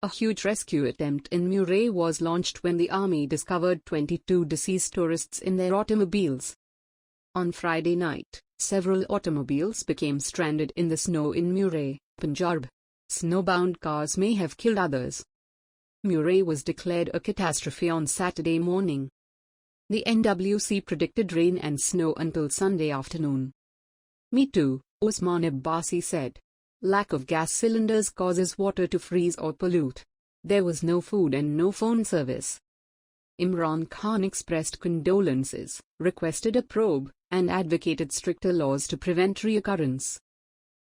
A huge rescue attempt in Murree was launched when the army discovered 22 deceased tourists in their automobiles. On Friday night, several automobiles became stranded in the snow in Murree, Punjab. Snowbound cars may have killed others. Murree was declared a catastrophe on Saturday morning. The NWC predicted rain and snow until Sunday afternoon. Me too, Usman Abbasi said. Lack of gas cylinders causes water to freeze or pollute. There was no food and no phone service. Imran Khan expressed condolences, requested a probe, and advocated stricter laws to prevent reoccurrence.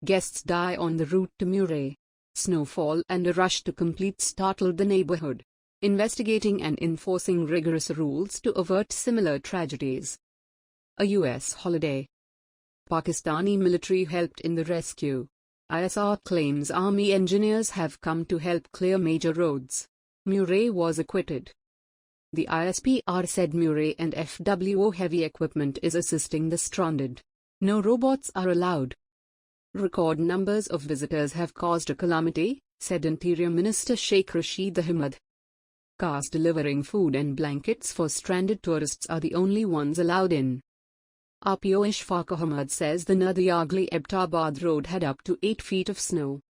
Guests die on the route to Murree. Snowfall and a rush to complete startled the neighborhood, investigating and enforcing rigorous rules to avert similar tragedies. A U.S. holiday. Pakistani military helped in the rescue. ISR claims army engineers have come to help clear major roads. Murree was acquitted. The ISPR said Murree and FWO heavy equipment is assisting the stranded. No robots are allowed. Record numbers of visitors have caused a calamity, said Interior Minister Sheikh Rashid Ahmed. Cars delivering food and blankets for stranded tourists are the only ones allowed in. RPO Ishfaq Ahmed says the Nadia-Agli-Abbottabad road had up to 8 feet of snow.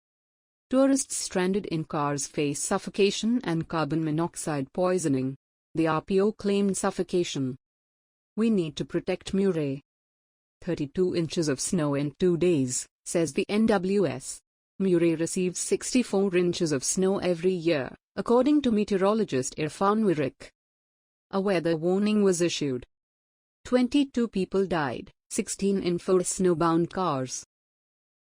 Tourists stranded in cars face suffocation and carbon monoxide poisoning. The RPO claimed suffocation. We need to protect Murree. 32 inches of snow in 2 days, says the NWS. Murree receives 64 inches of snow every year, according to meteorologist Irfan Warraq. A weather warning was issued. 22 people died, 16 in 4 snowbound cars.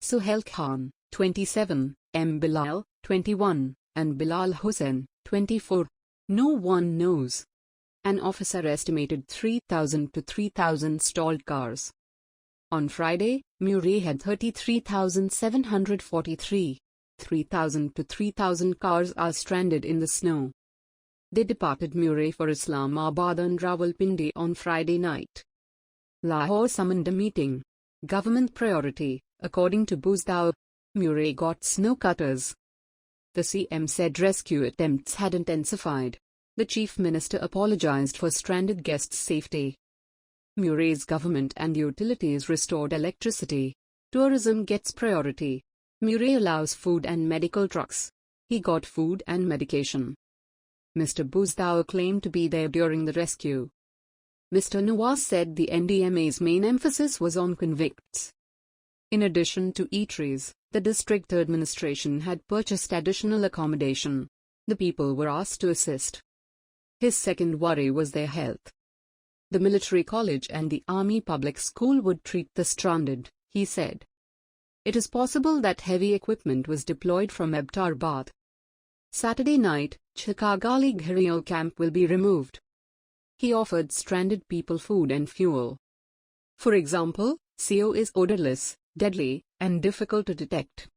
Suhail Khan, 27, M. Bilal, 21, and Bilal Hussain, 24. No one knows. An officer estimated 3,000 to 3,000 stalled cars. On Friday, Murree had 33,743. 3,000 to 3,000 cars are stranded in the snow. They departed Murree for Islamabad and Rawalpindi on Friday night. Lahore summoned a meeting. Government priority, according to Buzdaw. Murree got snow cutters. The CM said rescue attempts had intensified. The Chief Minister apologized for stranded guests' safety. Murree's government and utilities restored electricity. Tourism gets priority. Murree allows food and medical trucks. He got food and medication. Mr. Buzdaw claimed to be there during the rescue. Mr. Nawaz said the NDMA's main emphasis was on convicts. In addition to eateries, the district administration had purchased additional accommodation. The people were asked to assist. His second worry was their health. The military college and the army public school would treat the stranded, he said. It is possible that heavy equipment was deployed from Abbottabad. Saturday night, Chikagali Gharial camp will be removed. He offered stranded people food and fuel. For example, CO is odorless, deadly, and difficult to detect.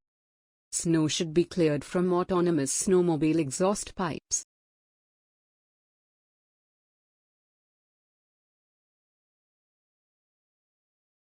Snow should be cleared from autonomous snowmobile exhaust pipes.